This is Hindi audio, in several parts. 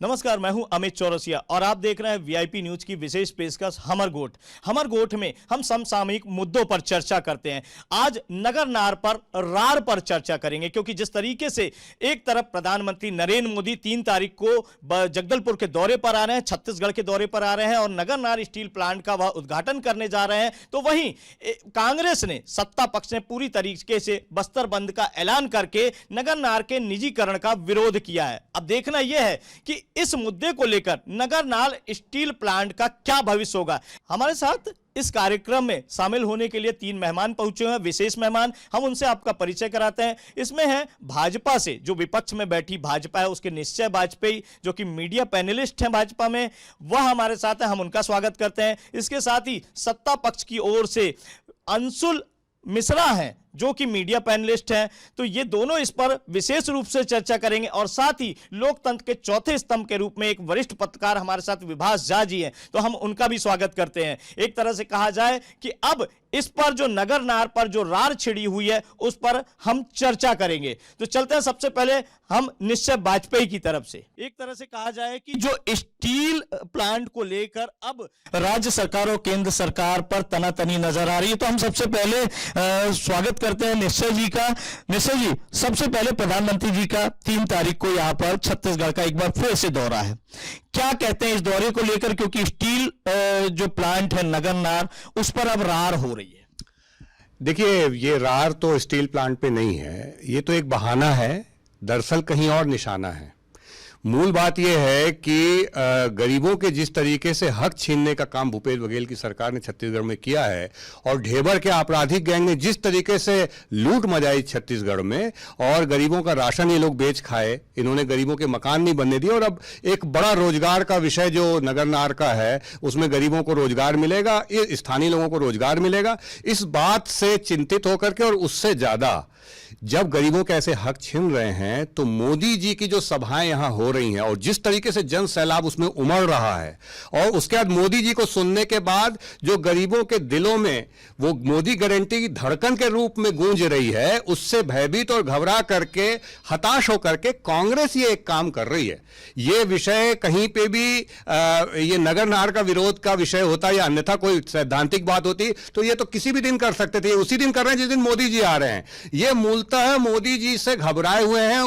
नमस्कार, मैं हूं अमित चौरसिया और आप देख रहे हैं वीआईपी न्यूज की विशेष पेशकश हमर गोठ। हमर गोठ में हम समसामयिक मुद्दों पर चर्चा करते हैं। आज नगर नार पर रार पर चर्चा करेंगे, क्योंकि जिस तरीके से एक तरफ प्रधानमंत्री नरेंद्र मोदी 3 तारीख को जगदलपुर के दौरे पर आ रहे हैं, छत्तीसगढ़ के दौरे पर आ रहे हैं और नगर नार स्टील प्लांट का वह उद्घाटन करने जा रहे हैं, तो वहीं कांग्रेस ने, सत्ता पक्ष ने पूरी तरीके से बस्तर बंद का ऐलान करके नगर नार के निजीकरण का विरोध किया है। अब देखना यह है कि इस मुद्दे को लेकर नगर नार स्टील प्लांट का क्या भविष्य होगा। हमारे साथ इस कार्यक्रम में शामिल होने के लिए 3 मेहमान पहुंचे हुए हैं, विशेष मेहमान। हम उनसे आपका परिचय कराते हैं। इसमें है भाजपा से, जो विपक्ष में बैठी भाजपा है, उसके निश्चय वाजपेयी, जो कि मीडिया पैनलिस्ट हैं भाजपा में, वह हमारे साथ है, हम उनका स्वागत करते हैं। इसके साथ ही सत्ता पक्ष की ओर से अंशुल मिश्रा हैं, जो कि मीडिया पैनलिस्ट हैं। तो ये दोनों इस पर विशेष रूप से चर्चा करेंगे और साथ ही लोकतंत्र के चौथे स्तंभ के रूप में एक वरिष्ठ पत्रकार हमारे साथ विभास झा जी हैं, तो हम उनका भी स्वागत करते हैं। एक तरह से कहा जाए कि अब इस पर जो नगर नार पर जो रार छिड़ी हुई है उस पर हम चर्चा करेंगे। तो चलते हैं सबसे पहले हम निश्चय वाजपेयी की तरफ से। एक तरह से कहा जाए कि जो स्टील प्लांट को लेकर अब राज्य सरकार और केंद्र सरकार पर तनातनी नजर आ रही है, तो हम सबसे पहले स्वागत करते हैं निश्चय जी का। निश्चय जी, सबसे पहले प्रधानमंत्री जी का 3 तारीख को यहां पर छत्तीसगढ़ का एक बार फिर से दौरा है, क्या कहते हैं इस दौरे को लेकर, क्योंकि स्टील जो प्लांट है नगर नार, उस पर अब रार हो रही है। देखिए, ये रार तो स्टील प्लांट पे नहीं है, ये तो एक बहाना है, दरअसल कहीं और निशाना है। मूल बात यह है कि गरीबों के जिस तरीके से हक छीनने का काम भूपेश बघेल की सरकार ने छत्तीसगढ़ में किया है और ढेबर के आपराधिक गैंग ने जिस तरीके से लूट मचाई छत्तीसगढ़ में और गरीबों का राशन ये लोग बेच खाए, इन्होंने गरीबों के मकान नहीं बनने दिए और अब एक बड़ा रोजगार का विषय जो नगर नार का है उसमें गरीबों को रोजगार मिलेगा, स्थानीय लोगों को रोजगार मिलेगा। इस बात से चिंतित होकर के और उससे ज्यादा जब गरीबों के ऐसे हक छीन रहे हैं तो मोदी जी की जो सभाएं यहां हो रही हैं और जिस तरीके से जन सैलाब उसमें उमड़ रहा है और उसके बाद मोदी जी को सुनने के बाद जो गरीबों के दिलों में वो मोदी गारंटी की धड़कन के रूप में गूंज रही है, उससे भयभीत और घबरा करके हताश होकर के कांग्रेस ये एक काम कर रही है। ये विषय कहीं पे भी ये नगर नार का विरोध का विषय होता या अन्यथा कोई सैद्धांतिक बात होती तो ये तो किसी भी दिन कर सकते थे, उसी दिन कर रहे हैं जिस दिन मोदी जी आ रहे हैं। ये मूलतः मोदी जी से घबराए हुए हैं।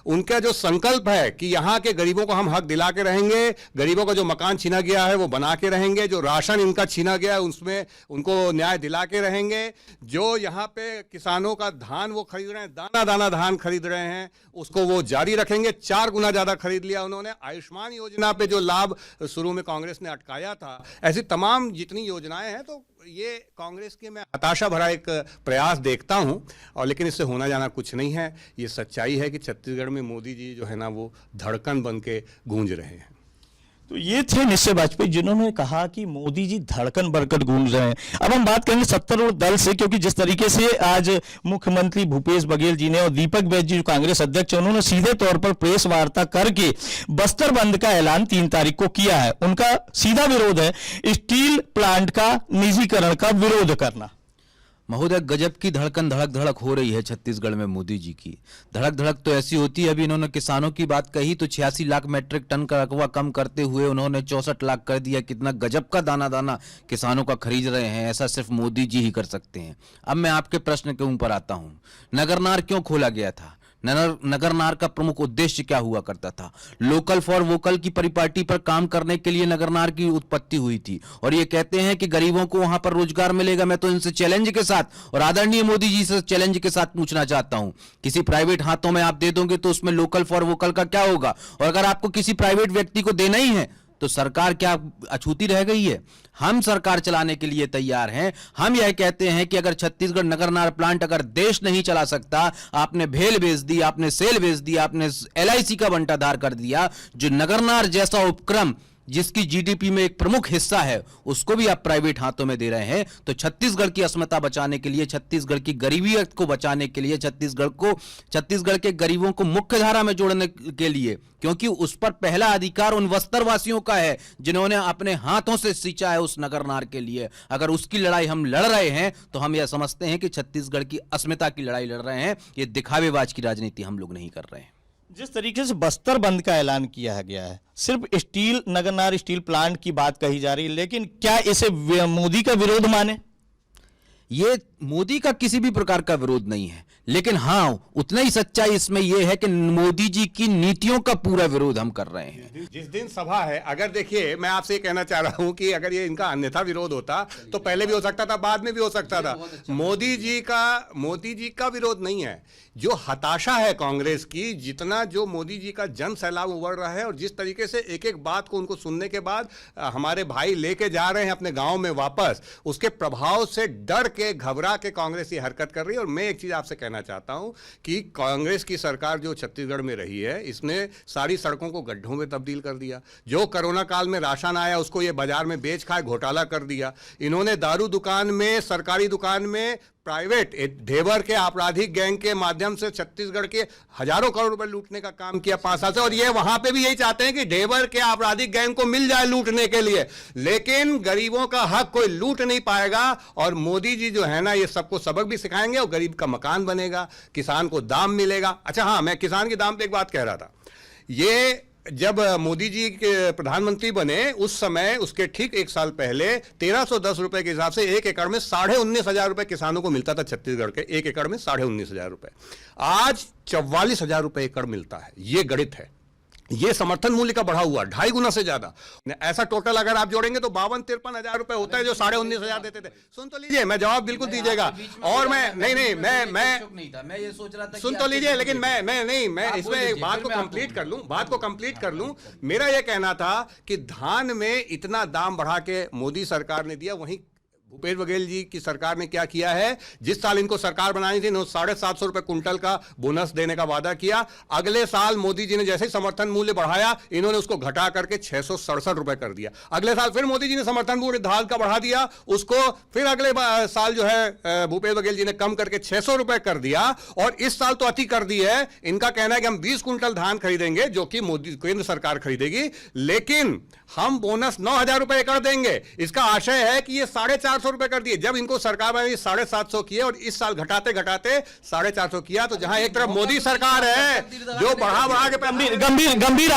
उनका जो संकल्प है कि यहां के गरीबों को हम हक दिला के रहेंगे, गरीबों का जो मकान छीना गया है वो बना के रहेंगे, जो राशन इनका छीना गया है उसमें उनको न्याय दिला के रहेंगे, जो यहां पे किसानों का धान वो खरीद रहे हैं, दाना दाना धान खरीद रहे हैं, उसको वो जारी रखेंगे। 4 गुना ज्यादा खरीद लिया उन्होंने। आयुष्मान योजना पे जो लाभ शुरू में कांग्रेस ने अटकाया था, ऐसी तमाम जितनी योजनाएं हैं, तो ये कांग्रेस के मैं हताशा भरा एक प्रयास देखता हूं और लेकिन इससे होना जाना कुछ नहीं है। ये सच्चाई है कि छत्तीसगढ़ में मोदी जी जो है ना वो धड़कन बन के गूंज रहे हैं। तो ये थे निश्चय वाजपेयी, जिन्होंने कहा कि मोदी जी धड़कन बनकर गूंज रहे हैं। अब हम बात करेंगे सत्तारूढ़ दल से, क्योंकि जिस तरीके से आज मुख्यमंत्री भूपेश बघेल जी ने और दीपक बैज जी जो कांग्रेस अध्यक्ष, उन्होंने सीधे तौर पर प्रेस वार्ता करके बस्तर बंद का ऐलान 3 तारीख को किया है। उनका सीधा विरोध है स्टील प्लांट का निजीकरण का विरोध करना। महोदय, गजब की धड़कन धड़क धड़क हो रही है छत्तीसगढ़ में मोदी जी की। धड़क धड़क तो ऐसी होती है, अभी इन्होंने किसानों की बात कही तो 86 लाख मैट्रिक टन का रकबा कम करते हुए उन्होंने 64 लाख कर दिया। कितना गजब का दाना दाना किसानों का खरीद रहे हैं, ऐसा सिर्फ मोदी जी ही कर सकते हैं। अब मैं आपके प्रश्न के ऊपर आता हूं, नगर नार क्यों खोला गया था? नगर नार का प्रमुख उद्देश्य क्या हुआ करता था? लोकल फॉर वोकल की परिपाटी पर काम करने के लिए नगर नार की उत्पत्ति हुई थी और ये कहते हैं कि गरीबों को वहां पर रोजगार मिलेगा। मैं तो इनसे चैलेंज के साथ और आदरणीय मोदी जी से चैलेंज के साथ पूछना चाहता हूं, किसी प्राइवेट हाथों में आप दे दोगे तो उसमें लोकल फॉर वोकल का क्या होगा? और अगर आपको किसी प्राइवेट व्यक्ति को देना ही है तो सरकार क्या अछूती रह गई है? हम सरकार चलाने के लिए तैयार हैं। हम यह कहते हैं कि अगर छत्तीसगढ़ नगर नार प्लांट अगर देश नहीं चला सकता, आपने भेल बेच दी, आपने सेल बेच दी, आपने LIC का बंटाधार कर दिया, जो नगर नार जैसा उपक्रम जिसकी GDP में एक प्रमुख हिस्सा है उसको भी आप प्राइवेट हाथों में दे रहे हैं, तो छत्तीसगढ़ की अस्मिता बचाने के लिए, छत्तीसगढ़ की गरीबी को बचाने के लिए, छत्तीसगढ़ के गरीबों को मुख्य धारा में जोड़ने के लिए, क्योंकि उस पर पहला अधिकार उन बस्तरवासियों का है जिन्होंने अपने हाथों से सींचा है उस नगर नार के लिए। अगर उसकी लड़ाई हम लड़ रहे हैं तो हम यह समझते हैं कि छत्तीसगढ़ की अस्मिता की लड़ाई लड़ रहे हैं। ये दिखावेबाज की राजनीति हम लोग नहीं कर रहे हैं। जिस तरीके से बस्तर बंद का ऐलान किया गया है, सिर्फ स्टील नगरनार स्टील प्लांट की बात कही जा रही है, लेकिन क्या इसे मोदी का विरोध माने? ये मोदी का किसी भी प्रकार का विरोध नहीं है, लेकिन हां उतना ही सच्चाई इसमें यह है कि मोदी जी की नीतियों का पूरा विरोध हम कर रहे हैं। जिस दिन सभा है, अगर देखिए मैं आपसे ये कहना चाह रहा हूं कि अगर ये इनका अन्यथा विरोध होता तो पहले भी हो सकता था, बाद में भी हो सकता था। मोदी जी का विरोद नहीं है, जो हताशा है कांग्रेस की, जितना जो मोदी जी का जन सैलाब उमड़ रहा है और जिस तरीके से एक एक बात को उनको सुनने के बाद हमारे भाई लेके जा रहे हैं अपने गांव में वापस, उसके प्रभाव से डर के घबरा के कांग्रेस ये हरकत कर रही है। और मैं एक चीज आपसे कहना चाहता हूं कि कांग्रेस की सरकार जो छत्तीसगढ़ में रही है, इसने सारी सड़कों को गड्ढों में तब्दील कर दिया। जो कोरोना काल में राशन आया उसको ये बाजार में बेच खाए घोटाला कर दिया। इन्होंने दारू दुकान में, सरकारी दुकान में प्राइवेट ढेबर के आपराधिक गैंग के माध्यम से छत्तीसगढ़ के हजारों करोड़ रुपए लूटने का काम किया 5 साल से। और ये वहां पे भी यही चाहते हैं कि ढेबर के आपराधिक गैंग को मिल जाए लूटने के लिए, लेकिन गरीबों का हक कोई लूट नहीं पाएगा। और मोदी जी जो है ना, ये सबको सबक भी सिखाएंगे और गरीब का मकान बनेगा, किसान को दाम मिलेगा। अच्छा हाँ, मैं किसान के दाम पे एक बात कह रहा था। ये जब मोदी जी के प्रधानमंत्री बने उस समय, उसके ठीक 1 साल पहले 1310 रुपए के हिसाब से 1 एकड़ में 19,500 रुपए किसानों को मिलता था छत्तीसगढ़ के। 1 एकड़ में 19,500 रुपए, आज 44,000 रुपए एकड़ मिलता है। ये गणित है। ये समर्थन मूल्य का बढ़ा हुआ 2.5 गुना से ज्यादा। ऐसा टोटल अगर आप जोड़ेंगे तो 52-53 रुपए होता है जो 19,500 देते थे। सुन तो लीजिए, मैं जवाब बिल्कुल दीजिएगा। और मैं मैं ये सोच रहा था सुन तो लीजिए, लेकिन मैं इसमें एक बात को कंप्लीट कर लूं। मेरा यह कहना था कि धान में इतना दाम बढ़ा के मोदी सरकार ने दिया, वहीं भूपेश बघेल जी की सरकार ने क्या किया है, जिस साल इनको सरकार बनानी थी 750 रुपए कुंटल का बोनस देने का वादा किया। अगले साल मोदी जी ने जैसे ही समर्थन मूल्य बढ़ाया, इन्होंने उसको घटा करके 667 रुपए कर दिया। अगले साल फिर मोदी जी ने समर्थन मूल्य धान का बढ़ा दिया, उसको फिर अगले साल जो है भूपेश बघेल जी ने कम करके 600 रुपए कर दिया। और इस साल तो अति कर दी है। इनका कहना है कि हम 20 कुंटल धान खरीदेंगे, जो कि मोदी केंद्र सरकार खरीदेगी, लेकिन हम बोनस 9,000 रुपए एकड़ देंगे। इसका आशय है कि ये 450 रुपए कर दिए। जब इनको सरकार में 750 किए और इस साल घटाते घटाते 450 किया, तो जहां एक तरफ मोदी सरकार है जो बढ़ा के गंभीर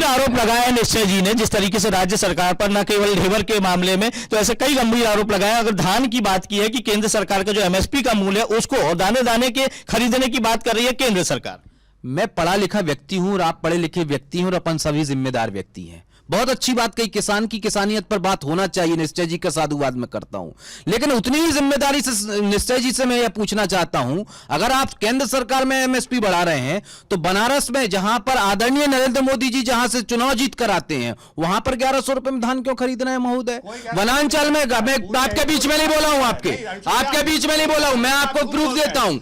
आरोप लगाए निश्चय जी ने, जिस तरीके से राज्य सरकार पर, न केवल ढेबर के मामले में, तो ऐसे कई गंभीर आरोप लगाए। अगर धान की बात की है कि केंद्र सरकार का जो एमएसपी का मूल्य है उसको दाने दाने के खरीदने की बात कर रही है केंद्र सरकार। मैं पढ़ा लिखा व्यक्ति हूं और आप पढ़े लिखे व्यक्ति हैं और अपन सभी जिम्मेदार व्यक्ति हैं। बहुत अच्छी बात कही, किसान की किसानियत पर बात होना चाहिए, निश्चय जी का साधुवाद मैं करता हूं। लेकिन उतनी ही जिम्मेदारी से निश्चय जी से मैं यह पूछना चाहता हूं, अगर आप केंद्र सरकार में एमएसपी बढ़ा रहे हैं तो बनारस में, जहां पर आदरणीय नरेंद्र मोदी जी जहां से चुनाव जीत कर आते हैं, वहां पर 1100 रुपए में धान क्यों खरीदना है महोदय? वनांचल में, मैं आपके बीच में नहीं बोला हूं, आपके बीच में नहीं बोला हूं, मैं आपको प्रूफ देता हूं,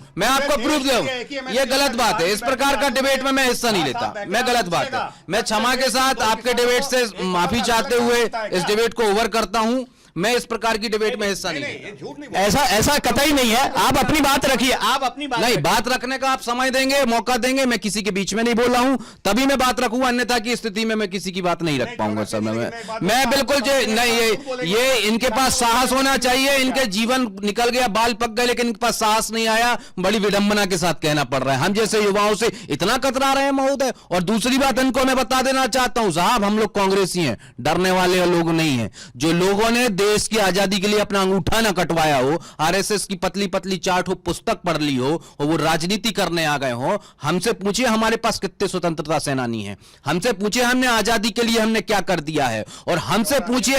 यह गलत बात है। इस प्रकार का डिबेट में मैं हिस्सा नहीं लेता, मैं गलत बात है। मैं क्षमा के साथ आपके डिबेट से माफी चाहते हुए इस डिबेट को ओवर करता हूं। मैं इस प्रकार की डिबेट में हिस्सा नहीं। ऐसा कतई नहीं है। आप अपनी बात रखिए, आप अपनी बात नहीं, बात रखने का आप समय देंगे, मौका देंगे। मैं किसी के बीच में नहीं बोल रहा हूं, तभी मैं बात रखूंगा, अन्यथा की स्थिति में मैं किसी की बात नहीं रख पाऊंगा सर। मैं बिल्कुल नहीं, ये इनके पास साहस होना चाहिए। इनके जीवन निकल गया, बाल पक गए, लेकिन इनके पास साहस नहीं आया। बड़ी विडंबना के साथ कहना पड़ रहा है, हम जैसे युवाओं से इतना कतरा रहे हैं महोदय। और दूसरी बात इनको मैं बता देना चाहता हूं साहब, हम लोग कांग्रेसी हैं, डरने वाले लोग नहीं हैं। जो लोगों ने देश की आजादी के लिए अपना अंगूठा ना कटवाया हो, आरएसएस की पतली पतली 4 पुस्तक पढ़ ली हो और वो राजनीति करने आ गए हो, हमसे पूछिए हमारे पास कितने स्वतंत्रता सेनानी हैं, हमसे पूछिए हमने आजादी के लिए हमने क्या कर दिया है। और हमसे पूछिए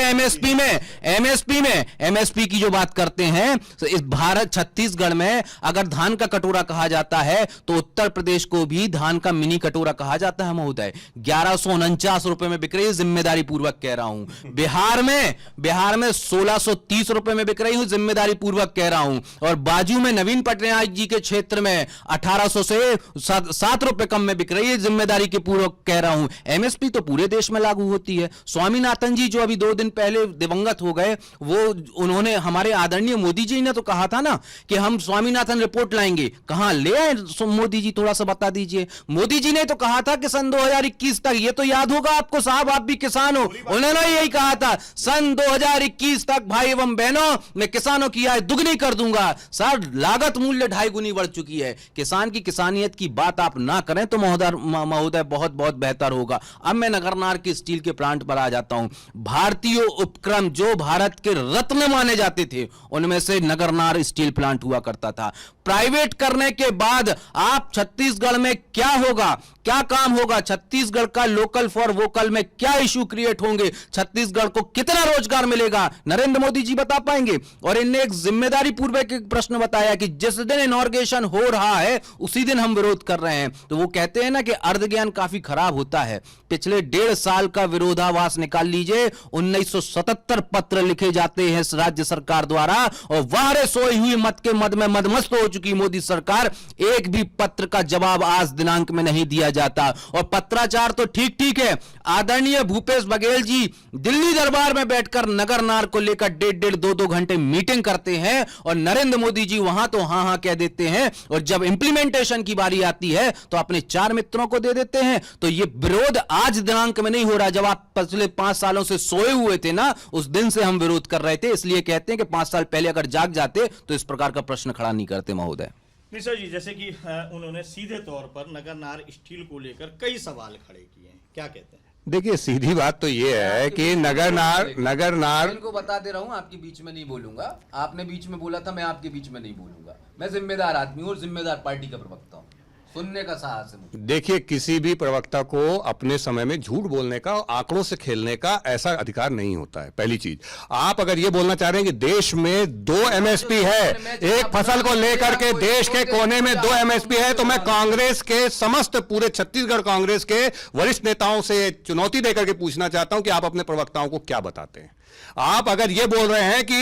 एमएसपी की जो बात करते हैं, तो इस भारत छत्तीसगढ़ में अगर धान का कटोरा कहा जाता है तो उत्तर प्रदेश को भी धान का मिनी कटोरा कहा जाता है महोदय। 1149 रुपए में बिक रही है, जिम्मेदारी पूर्वक कह रहा हूं। बिहार में 1630 रुपए में बिक रही हूं, जिम्मेदारी पूर्वक कह रहा हूं। और बाजू में नवीन पटनायक जी के क्षेत्र में 1800 से 7 रुपए कम में बिक रही है, जिम्मेदारी के पूर्वक कह रहा हूं। एमएसपी तो पूरे देश में लागू होती है। स्वामीनाथन जी जो अभी 2 दिन पहले दिवंगत हो गए, उन्होंने, हमारे आदरणीय मोदी जी ने तो कहा था ना कि हम स्वामीनाथन रिपोर्ट लाएंगे। कहां ले आए मोदी जी, थोड़ा सा बता दीजिए। मोदी जी ने तो कहा था कि सन 2021 तक, ये तो याद होगा आपको साहब, आप भी किसान हो, उन्होंने यही कहा था सन 2021 2021 तक भाई एवं बहनों मैं किसानों की आय दुगनी कर दूंगा। सर लागत मूल्य 2.5 गुनी बढ़ चुकी है। किसान की किसानियत की बात आप ना करें तो महोदय बहुत बहुत बेहतर होगा। अब मैं नगरनार के स्टील के प्लांट पर आ जाता हूं। भारतीय उपक्रम जो भारत के रत्न माने जाते थे उनमें से नगरनार स्टील प्लांट हुआ करता था। प्राइवेट करने के बाद आप छत्तीसगढ़ में क्या होगा, क्या काम होगा, छत्तीसगढ़ का लोकल फॉर वोकल में क्या इश्यू क्रिएट होंगे, छत्तीसगढ़ को कितना रोजगार मिलेगा, नरेंद्र मोदी जी बता पाएंगे। और इनने एक जिम्मेदारी पूर्वक एक प्रश्न बताया कि जिस दिन इनॉर्गेशन हो रहा है उसी दिन हम विरोध कर रहे हैं। तो वो कहते हैं ना कि अर्ध ज्ञान काफी खराब होता है। पिछले 1.5 साल का विरोधाभास निकाल लीजिए। 1977 पत्र लिखे जाते हैं राज्य सरकार द्वारा और वारे सोई हुई मत के मद में मदमस्त हो चुकी मोदी सरकार। एक भी पत्र का जवाब आज दिनांक में नहीं दिया जाता। और पत्राचार तो ठीक ठीक है। आदरणीय भूपेश बघेल जी दिल्ली दरबार में बैठकर नगरनार को लेकर 1.5-2 घंटे मीटिंग करते हैं और नरेंद्र मोदी जी वहां तो हां हां कह देते हैं और जब इंप्लीमेंटेशन की बारी आती है तो अपने 4 मित्रों को दे देते हैं। तो ये विरोध आज दिनांक में नहीं हो रहा। जब आप पिछले 5 सालों से सोए हुए थे ना उस दिन से हम विरोध कर रहे थे। इसलिए कहते हैं कि 5 साल पहले अगर जाग जाते तो इस प्रकार का प्रश्न खड़ा नहीं करते महोदय। मिश्रा जी, जैसे कि उन्होंने सीधे तौर पर नगरनार स्टील को लेकर कई सवाल खड़े किए हैं, क्या कहते हैं? देखिए सीधी बात तो ये है कि नगरनार इनको बता दे रहा हूं, आपके बीच में नहीं बोलूंगा। आपने बीच में बोला था, मैं आपके बीच में नहीं बोलूंगा। मैं जिम्मेदार आदमी हूं और जिम्मेदार पार्टी का प्रवक्ता हूं। सुनने का साहस है मुझे। देखिए किसी भी प्रवक्ता को अपने समय में झूठ बोलने का, आंकड़ों से खेलने का ऐसा अधिकार नहीं होता है। पहली चीज, आप अगर ये बोलना चाह रहे हैं कि देश में 2 एमएसपी है, एक फसल को लेकर के देश के कोने में 2 एमएसपी है, तो मैं कांग्रेस के समस्त पूरे छत्तीसगढ़ कांग्रेस के वरिष्ठ नेताओं से चुनौती देकर के पूछना चाहता हूं कि आप अपने प्रवक्ताओं को क्या बताते हैं। आप अगर ये बोल रहे हैं कि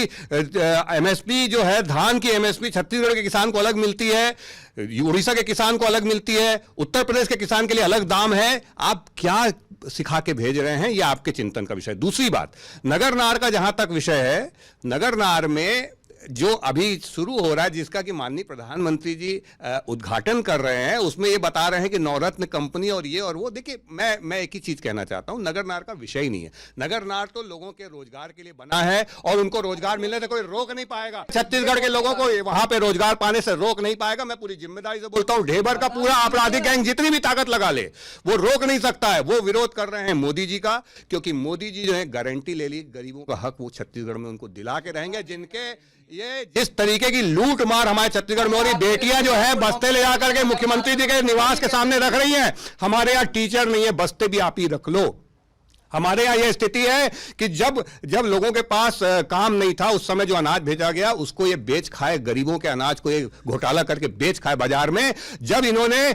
एमएसपी जो है, धान की एमएसपी छत्तीसगढ़ के किसान को अलग मिलती है, उड़ीसा के किसान को अलग मिलती है, उत्तर प्रदेश के किसान के लिए अलग दाम है, आप क्या सिखा के भेज रहे हैं, ये आपके चिंतन का विषय। दूसरी बात, नगरनार का जहां तक विषय है, नगरनार में जो अभी शुरू हो रहा है, जिसका कि माननीय प्रधानमंत्री जी उद्घाटन कर रहे हैं, उसमें ये बता रहे हैं कि नवरत्न कंपनी और ये और वो। देखिए मैं एक ही चीज कहना चाहता हूं, नगरनार का विषय ही नहीं है। नगरनार तो लोगों के रोजगार के लिए बना है और उनको रोजगार मिलने से कोई रोक नहीं पाएगा। छत्तीसगढ़ के लोगों को वहां पे रोजगार पाने से रोक नहीं पाएगा। मैं पूरी जिम्मेदारी से बोलता हूं, ढेबर का पूरा आपराधिक गैंग जितनी भी ताकत लगा ले वो रोक नहीं सकता है। वो विरोध कर रहे हैं मोदी जी का, क्योंकि मोदी जी जो है गारंटी ले ली, गरीबों का हक वो छत्तीसगढ़ में उनको दिला के रहेंगे। जिनके ये जिस तरीके की लूट मार हमारे छत्तीसगढ़ में हो रही, बेटियां जो है बस्ते ले जाकर के मुख्यमंत्री जी के निवास के सामने रख रही हैं। हमारे यहाँ टीचर नहीं है, बस्ते भी आप ही रख लो। हमारे यहाँ यह स्थिति है कि जब लोगों के पास काम नहीं था, उस समय जो अनाज भेजा गया उसको ये बेच खाए, गरीबों के अनाज को ये घोटाला करके बेच खाए बाजार में। जब इन्होंने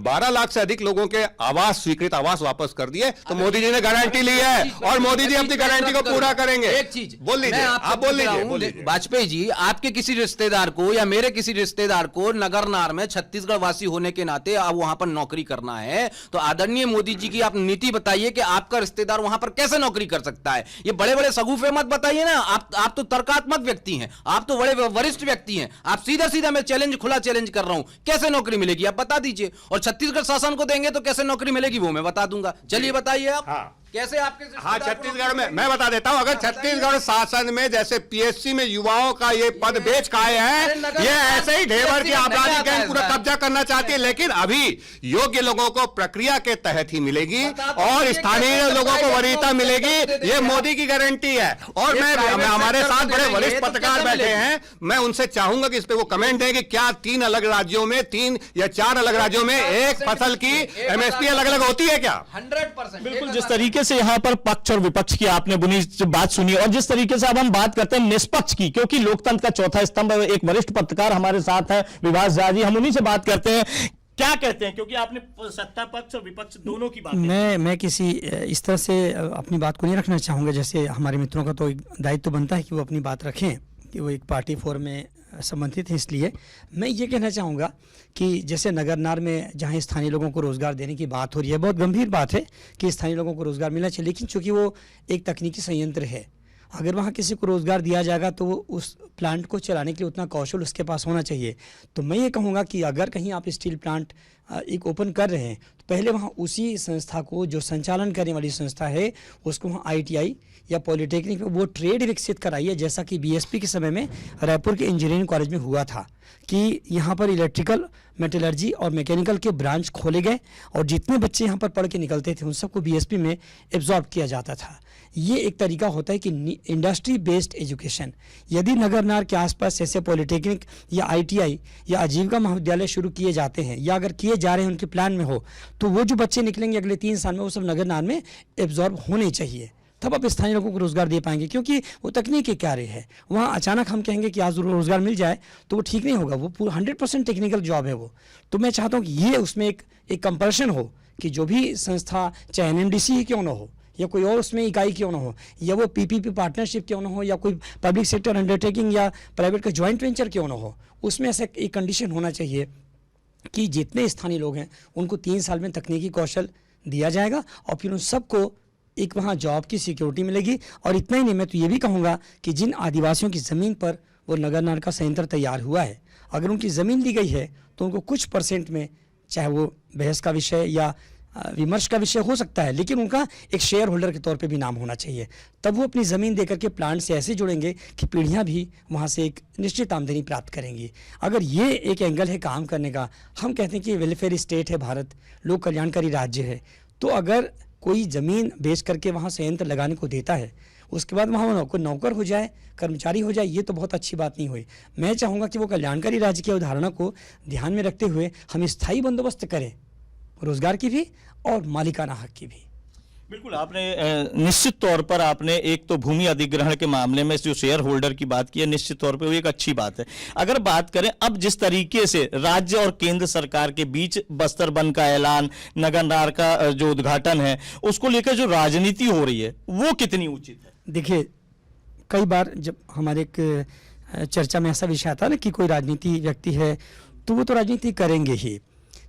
12 लाख से अधिक लोगों के आवास, स्वीकृत आवास वापस कर दिए, तो मोदी जी ने गारंटी ली है और मोदी जी अपनी गारंटी को पूरा करेंगे। एक चीज बोल लीजिए, आप बोल लीजिए। वाजपेयी जी, आपके किसी रिश्तेदार को या मेरे किसी रिश्तेदार को नगरनार में छत्तीसगढ़ वासी होने के नाते अब वहां पर नौकरी करना है, तो आदरणीय मोदी जी की आप नीति बताइए कि आप का रिश्तेदार वहां पर कैसे नौकरी कर सकता है। ये बड़े बड़े सगुफे मत बताइए ना। आप तो तर्कात्मक व्यक्ति हैं, आप तो बड़े वरिष्ठ व्यक्ति हैं। आप सीधा सीधा, मैं चैलेंज, खुला चैलेंज कर रहा हूं, कैसे नौकरी मिलेगी आप बता दीजिए। और छत्तीसगढ़ शासन को देंगे तो कैसे नौकरी मिलेगी वो मैं बता दूंगा। चलिए बताइए आप। हाँ। कैसे आपके? हाँ, छत्तीसगढ़ में मैं बता देता हूं, अगर छत्तीसगढ़ शासन में जैसे पीएससी में युवाओं का ये पद बेच खाए हैं, ये ऐसे ही ढेबर की आपराधिक गैंग पूरा कब्जा करना चाहती है। लेकिन अभी योग्य लोगों को प्रक्रिया के तहत ही मिलेगी और स्थानीय लोगों को वरीयता मिलेगी, ये मोदी की गारंटी है। और मैं हमारे साथ बड़े वरिष्ठ पत्रकार बैठे हैं, मैं उनसे चाहूंगा कि इस पे वो कमेंट दें कि क्या 3 अलग राज्यों में, 3 या 4 अलग राज्यों में एक फसल की एमएसपी अलग अलग होती है क्या? 100%। बिल्कुल, जिस तरीके से यहाँ पर पक्ष और विपक्ष की आपने बुनी बात सुनी, और जिस तरीके से अब हम बात करते हैं निष्पक्ष की, क्योंकि लोकतंत्र का चौथा स्तंभ एक वरिष्ठ पत्रकार हमारे साथ है, विभास झा जी, हम उन्हीं से बात करते हैं। क्या कहते हैं, क्योंकि आपने सत्ता पक्ष और विपक्ष दोनों की बात मैं किसी इस तरह से अपनी बात को नहीं रखना चाहूँगा। जैसे हमारे मित्रों का तो दायित्व बनता है कि वो अपनी बात रखें, कि वो एक पार्टी फोरम में संबंधित है। इसलिए मैं ये कहना चाहूँगा कि जैसे नगरनार में जहाँ स्थानीय लोगों को रोज़गार देने की बात हो रही है, बहुत गंभीर बात है कि स्थानीय लोगों को रोज़गार मिलना चाहिए, लेकिन चूँकि वो एक तकनीकी संयंत्र है, अगर वहाँ किसी को रोज़गार दिया जाएगा तो वो उस प्लांट को चलाने के लिए उतना कौशल उसके पास होना चाहिए। तो मैं ये कहूँगा कि अगर कहीं आप स्टील प्लांट एक ओपन कर रहे हैं, तो पहले वहाँ उसी संस्था को, जो संचालन करने वाली संस्था है, उसको वहाँ ITI या पॉलिटेक्निक में वो ट्रेड विकसित कराइए, जैसा कि BSP के समय में रायपुर के इंजीनियरिंग कॉलेज में हुआ था कि यहाँ पर इलेक्ट्रिकल, मेटलर्जी और मैकेनिकल के ब्रांच खोले गए और जितने बच्चे यहाँ पर पढ़ के निकलते थे उन सबको BSP में एब्जॉर्ब किया जाता था। ये एक तरीका होता है कि इंडस्ट्री बेस्ड एजुकेशन। यदि नगरनार के आसपास ऐसे पॉलिटेक्निक या ITI या आजीविका महाविद्यालय शुरू किए जाते हैं या अगर किए जा रहे हैं, उनके प्लान में हो, तो वो जो बच्चे निकलेंगे अगले 3 साल में वो सब नगरनार में एब्जॉर्ब होने चाहिए। तब आप स्थानीय लोगों को रोजगार दे पाएंगे, क्योंकि वो तकनीकी कार्य है। वहाँ अचानक हम कहेंगे कि आज रोजगार मिल जाए तो वो ठीक नहीं होगा, वो पूरा 100% टेक्निकल जॉब है वो। तो मैं चाहता हूँ कि ये उसमें एक कंपल्शन हो कि जो भी संस्था, चाहे NMDC ही क्यों ना हो या कोई और उसमें इकाई क्यों ना हो, या वो PPP पार्टनरशिप क्यों ना हो, या कोई पब्लिक सेक्टर अंडरटेकिंग या प्राइवेट का ज्वाइंट वेंचर क्यों ना हो, उसमें ऐसा एक कंडीशन होना चाहिए कि जितने स्थानीय लोग हैं उनको 3 साल में तकनीकी कौशल दिया जाएगा और फिर उन सबको एक वहाँ जॉब की सिक्योरिटी मिलेगी। और इतना ही नहीं, मैं तो ये भी कहूँगा कि जिन आदिवासियों की ज़मीन पर वो नगरनार का संयंत्र तैयार हुआ है, अगर उनकी ज़मीन दी गई है तो उनको कुछ % में, चाहे वो बहस का विषय या विमर्श का विषय हो सकता है, लेकिन उनका एक शेयर होल्डर के तौर पे भी नाम होना चाहिए। तब वो अपनी ज़मीन देकर के प्लांट से ऐसे जुड़ेंगे कि पीढ़ियाँ भी वहाँ से एक निश्चित आमदनी प्राप्त करेंगी। अगर ये एक एंगल है काम करने का, हम कहते हैं कि वेलफेयर स्टेट है भारत, लोक कल्याणकारी राज्य है, तो अगर कोई ज़मीन बेच करके वहाँ संयंत्र लगाने को देता है, उसके बाद वहाँ कोई नौकर हो जाए, कर्मचारी हो जाए, ये तो बहुत अच्छी बात नहीं हुई। मैं चाहूँगा कि वो कल्याणकारी राज्य की अवधारणा को ध्यान में रखते हुए हम स्थायी बंदोबस्त करें, रोजगार की भी और मालिकाना हक की भी। बिल्कुल, आपने निश्चित तौर पर आपने एक तो भूमि अधिग्रहण के मामले में जो शेयर होल्डर की बात की है, निश्चित तौर पे वो एक अच्छी बात है। अगर बात करें अब जिस तरीके से राज्य और केंद्र सरकार के बीच बस्तर बंद का ऐलान, नगरनार का जो उद्घाटन है, उसको लेकर जो राजनीति हो रही है वो कितनी उचित है? देखिए, कई बार जब हमारे एक चर्चा में ऐसा विषय आता है ना कि कोई राजनीति व्यक्ति है तो वो तो राजनीति करेंगे ही,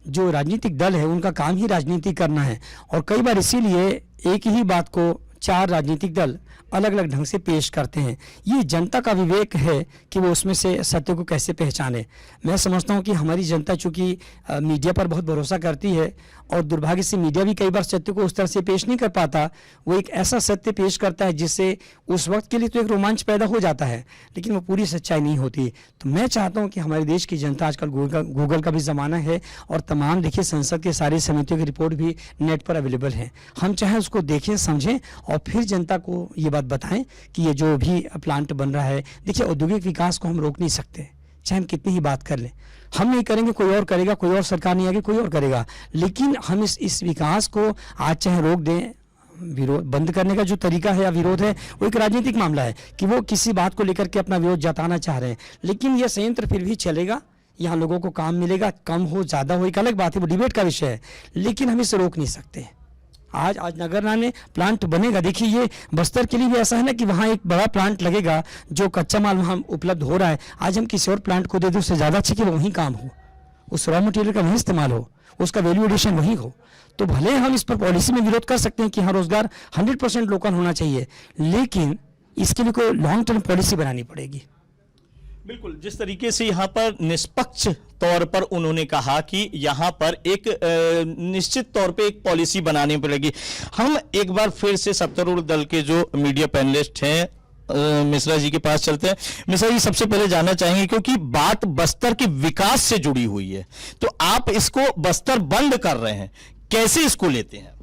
जो राजनीतिक दल है उनका काम ही राजनीति करना है। और कई बार इसीलिए एक ही बात को 4 राजनीतिक दल अलग अलग ढंग से पेश करते हैं। ये जनता का विवेक है कि वो उसमें से सत्य को कैसे पहचाने। मैं समझता हूँ कि हमारी जनता चूँकि मीडिया पर बहुत भरोसा करती है और दुर्भाग्य से मीडिया भी कई बार सत्य को उस तरह से पेश नहीं कर पाता, वो एक ऐसा सत्य पेश करता है जिससे उस वक्त के लिए तो एक रोमांच पैदा हो जाता है, लेकिन वो पूरी सच्चाई नहीं होती। तो मैं चाहता हूँ कि हमारे देश की जनता, आजकल गूगल का भी ज़माना है और तमाम देखिए संसद के सारी समितियों की रिपोर्ट भी नेट पर अवेलेबल है, हम चाहे उसको देखें, समझें और फिर जनता को ये बात बताएं कि ये जो भी प्लांट बन रहा है, देखिए औद्योगिक विकास को हम रोक नहीं सकते, चाहे हम कितनी ही बात कर लें। हम नहीं करेंगे, कोई और करेगा, कोई और सरकार नहीं आएगी, कोई और करेगा, लेकिन हम इस विकास को आज चाहे रोक दें। विरोध बंद करने का जो तरीका है या विरोध है वो एक राजनीतिक मामला है कि वो किसी बात को लेकर के अपना विरोध जताना चाह रहे हैं, लेकिन यह संयंत्र फिर भी चलेगा, यहाँ लोगों को काम मिलेगा, कम हो ज़्यादा हो एक अलग बात है, वो डिबेट का विषय है, लेकिन हम इसे रोक नहीं सकते। आज नगरनार में प्लांट बनेगा, देखिए ये बस्तर के लिए भी ऐसा है ना कि वहाँ एक बड़ा प्लांट लगेगा, जो कच्चा माल वहाँ उपलब्ध हो रहा है, आज हम किसी और प्लांट को दे दें, उससे ज़्यादा अच्छी कि वो वहीं काम हो, उस रॉ मटेरियल का वहीं इस्तेमाल हो, उसका वैल्यू एडिशन वहीं हो। तो भले हम इस पर पॉलिसी में विरोध कर सकते हैं कि हाँ रोजगार 100% लोकल होना चाहिए, लेकिन इसके लिए कोई लॉन्ग टर्म पॉलिसी बनानी पड़ेगी। बिल्कुल, जिस तरीके से यहाँ पर निष्पक्ष तौर पर उन्होंने कहा कि यहाँ पर एक निश्चित तौर पे एक पॉलिसी बनानी पड़ेगी। हम एक बार फिर से सत्तारूढ़ दल के जो मीडिया पैनलिस्ट हैं मिश्रा जी के पास चलते हैं। मिश्रा जी, सबसे पहले जानना चाहेंगे, क्योंकि बात बस्तर के विकास से जुड़ी हुई है, तो आप इसको बस्तर बंद कर रहे हैं, कैसे इसको लेते हैं?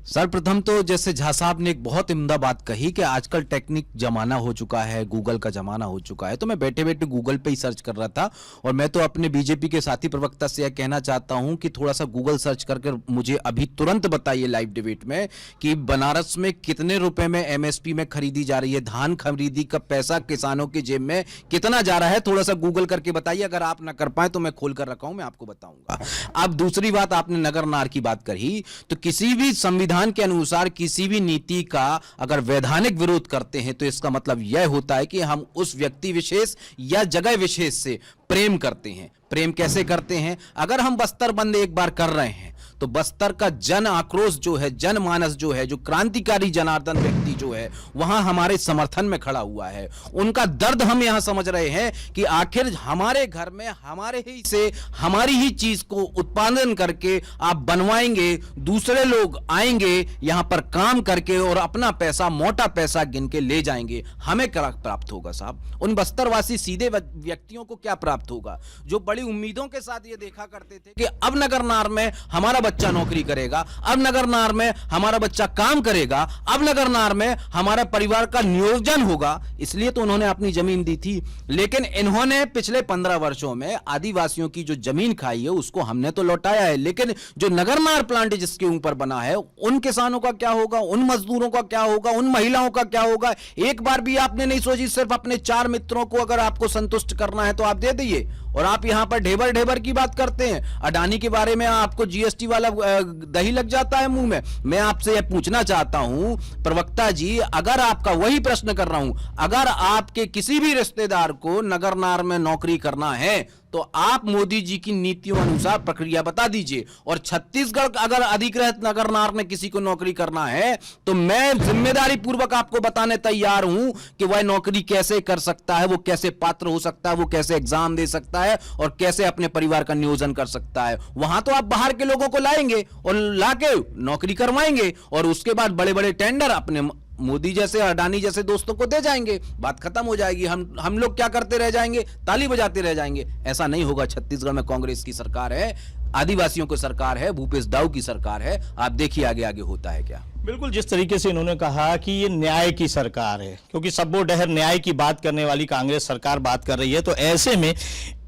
सर्वप्रथम तो जैसे झा साहब ने एक बहुत उम्दा बात कही कि आजकल टेक्निक जमाना हो चुका है, गूगल का जमाना हो चुका है, तो मैं बैठे बैठे गूगल पे ही सर्च कर रहा था और मैं तो अपने बीजेपी के साथी प्रवक्ता से यह कहना चाहता हूं कि थोड़ा सा गूगल सर्च करके मुझे अभी तुरंत बताइए लाइव डिबेट में कि बनारस में कितने रुपए में एमएसपी में खरीदी जा रही है धान, खरीदी का पैसा किसानों की जेब में कितना जा रहा है, थोड़ा सा गूगल करके बताइए। अगर आप ना कर पाए तो मैं खोल कर रखा हूं, मैं आपको बताऊंगा। अब दूसरी बात, आपने नगरनार की बात करी, तो किसी भी संविधान के अनुसार किसी भी नीति का अगर वैधानिक विरोध करते हैं तो इसका मतलब यह होता है कि हम उस व्यक्ति विशेष या जगह विशेष से प्रेम करते हैं। प्रेम कैसे करते हैं? अगर हम बस्तर बंद एक बार कर रहे हैं तो बस्तर का जन आक्रोश जो है, जनमानस जो है, जो क्रांतिकारी जनार्दन व्यक्ति जो है, वहां हमारे समर्थन में खड़ा हुआ है। उनका दर्द हम यहां समझ रहे हैं कि आखिर हमारे घर में हमारे ही से हमारी ही चीज को उत्पादन करके आप बनवाएंगे, दूसरे लोग आएंगे यहां पर काम करके और अपना पैसा, मोटा पैसा गिन के ले जाएंगे। हमें क्या प्राप्त होगा साहब? उन बस्तरवासी सीधे व्यक्तियों को क्या प्राप्त होगा जो बड़ी उम्मीदों के साथ ये देखा करते थे कि अब नगरनार में हमारा बच्चा नौकरी करेगा, अब नगरनार में हमारा बच्चा काम करेगा, अब नगरनार में हमारा परिवार का नियोजन होगा। इसलिए तो उन्होंने अपनी जमीन दी थी। लेकिन इन्होंने पिछले 15 वर्षों में आदिवासियों की जो जमीन खाई है उसको हमने तो लौटाया है, लेकिन जो नगरनार प्लांट जिसके ऊपर बना है उन किसानों का क्या होगा, उन मजदूरों का क्या होगा, उन महिलाओं का क्या होगा? एक बार भी आपने नहीं सोची? सिर्फ अपने 4 मित्रों को अगर आपको संतुष्ट करना है तो आप दे दीजिए, और आप यहां पर ढेबर ढेबर की बात करते हैं। अडानी के बारे में आपको जीएसटी वाला दही लग जाता है मुंह में। मैं आपसे यह पूछना चाहता हूं प्रवक्ता जी, अगर आपका वही प्रश्न कर रहा हूं, अगर आपके किसी भी रिश्तेदार को नगरनार में नौकरी करना है तो आप मोदी जी की नीतियों अनुसार प्रक्रिया बता दीजिए। और छत्तीसगढ़ अगर अधिकृत नगरनार में किसी को नौकरी करना है तो मैं जिम्मेदारी पूर्वक आपको बताने तैयार हूं कि वह नौकरी कैसे कर सकता है, वो कैसे पात्र हो सकता है, वो कैसे एग्जाम दे सकता है और कैसे अपने परिवार का नियोजन कर सकता है। वहां तो आप बाहर के लोगों को लाएंगे और लाके नौकरी करवाएंगे और उसके बाद बड़े बड़े टेंडर अपने मोदी जैसे, अडानी जैसे दोस्तों को दे जाएंगे, बात खत्म हो जाएगी। हम लोग क्या करते रह जाएंगे? ताली बजाते रह जाएंगे। ऐसा नहीं होगा। छत्तीसगढ़ में कांग्रेस की सरकार है, आदिवासियों की सरकार है, भूपेश दाऊ की सरकार है। आप देखिए आगे आगे होता है क्या। बिल्कुल, जिस तरीके से इन्होंने कहा कि ये न्याय की सरकार है, क्योंकि सबो डहर न्याय की बात करने वाली कांग्रेस सरकार बात कर रही है, तो ऐसे में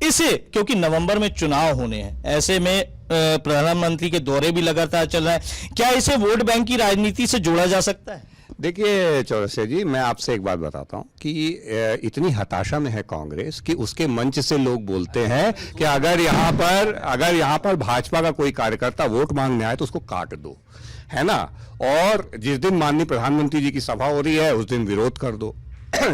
इसे, क्योंकि नवंबर में चुनाव होने हैं, ऐसे में प्रधानमंत्री के दौरे भी लगातार चल रहा है, क्या इसे वोट बैंक की राजनीति से जोड़ा जा सकता है? देखिए चौरसिया जी, मैं आपसे एक बात बताता हूं कि इतनी हताशा में है कांग्रेस कि उसके मंच से लोग बोलते हैं कि अगर यहाँ पर भाजपा का कोई कार्यकर्ता वोट मांगने आए तो उसको काट दो, है ना। और जिस दिन माननीय प्रधानमंत्री जी की सभा हो रही है उस दिन विरोध कर दो।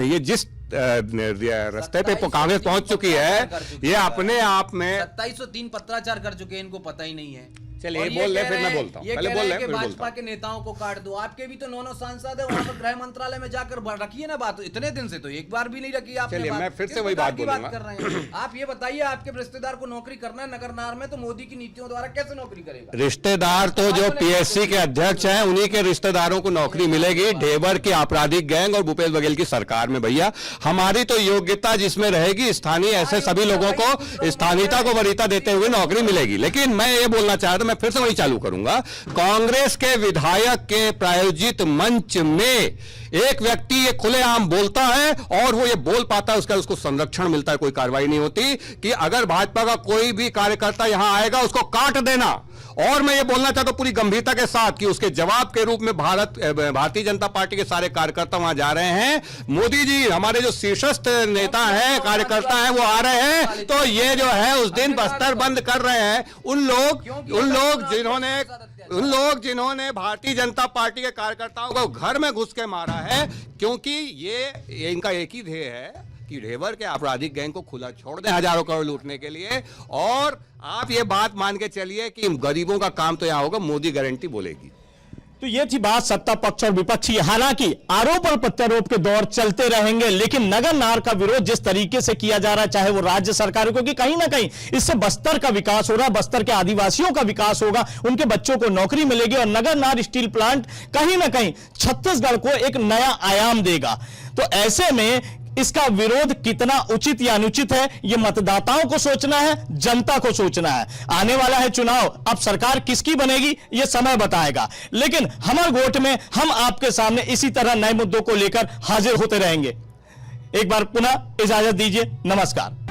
ये जिस रास्ते पे कांग्रेस पहुंच चुकी है, ये अपने आप में 2703 पत्राचार कर चुके हैं, इनको पता ही नहीं है। चलिए बोल ले, फिर मैं बोलता हूँ। पहले बोल ले, फिर भाजपा के नेताओं को काट दो। आपके भी तो 9 सांसद है, वहां पर गृह मंत्रालय में जाकर रखिए ना बात। इतने दिन से तो एक बार भी नहीं रखी आपने। चलिए मैं फिर से वही बात कर रहे हैं। आप ये बताइए, आपके रिश्तेदार को नौकरी करना है नगरनार में, तो मोदी की नीतियों द्वारा कैसे नौकरी करेगा? रिश्तेदार तो जो पीएससी के अध्यक्ष हैं उन्हीं के रिश्तेदारों को नौकरी मिलेगी, ढेबर की आपराधिक गैंग और भूपेश बघेल की सरकार में। भैया हमारी तो योग्यता जिसमें रहेगी, स्थानीय ऐसे सभी लोगों को स्थानीयता को वरीयता देते हुए नौकरी मिलेगी। लेकिन मैं ये बोलना चाह रहा था, मैं फिर से वही चालू करूंगा। कांग्रेस के विधायक के प्रायोजित मंच में एक व्यक्ति ये खुलेआम बोलता है और वो ये बोल पाता है, उसको संरक्षण मिलता है, कोई कार्रवाई नहीं होती कि अगर भाजपा का कोई भी कार्यकर्ता यहां आएगा उसको काट देना। और मैं ये बोलना चाहता हूं पूरी गंभीरता के साथ कि उसके जवाब के रूप में भारतीय जनता पार्टी के सारे कार्यकर्ता वहां जा रहे हैं। मोदी जी, हमारे जो शीर्षस्थ नेता हैं, कार्यकर्ता हैं, वो आ रहे हैं। तो ये जो है उस दिन बस्तर बंद कर रहे हैं उन लोग जिन्होंने भारतीय जनता पार्टी के कार्यकर्ताओं को घर में घुस के मारा है, क्योंकि ये इनका एक ही ध्येय है कि ढेबर के आपराधिक गैंग को खुला छोड़ दें हजारों करोड़ लूटने के लिए। और आप ये बात मान के चलिए कि गरीबों का काम तो यहां होगा, मोदी गारंटी बोलेगी। तो ये थी बात सत्ता पक्ष और विपक्ष की। हालांकि आरोप और प्रत्यारोप के दौर चलते रहेंगे, लेकिन नगरनार का विरोध जिस तरीके से किया जा रहा है, चाहे वो राज्य सरकार, क्योंकि कहीं ना कहीं इससे बस्तर का विकास हो रहा है, बस्तर के आदिवासियों का विकास होगा, उनके बच्चों को नौकरी मिलेगी और नगरनार स्टील प्लांट कहीं ना कहीं छत्तीसगढ़ को एक नया आयाम देगा। तो ऐसे में इसका विरोध कितना उचित या अनुचित है, यह मतदाताओं को सोचना है, जनता को सोचना है। आने वाला है चुनाव, अब सरकार किसकी बनेगी यह समय बताएगा। लेकिन हमर गोठ में हम आपके सामने इसी तरह नए मुद्दों को लेकर हाजिर होते रहेंगे। एक बार पुनः इजाजत दीजिए, नमस्कार।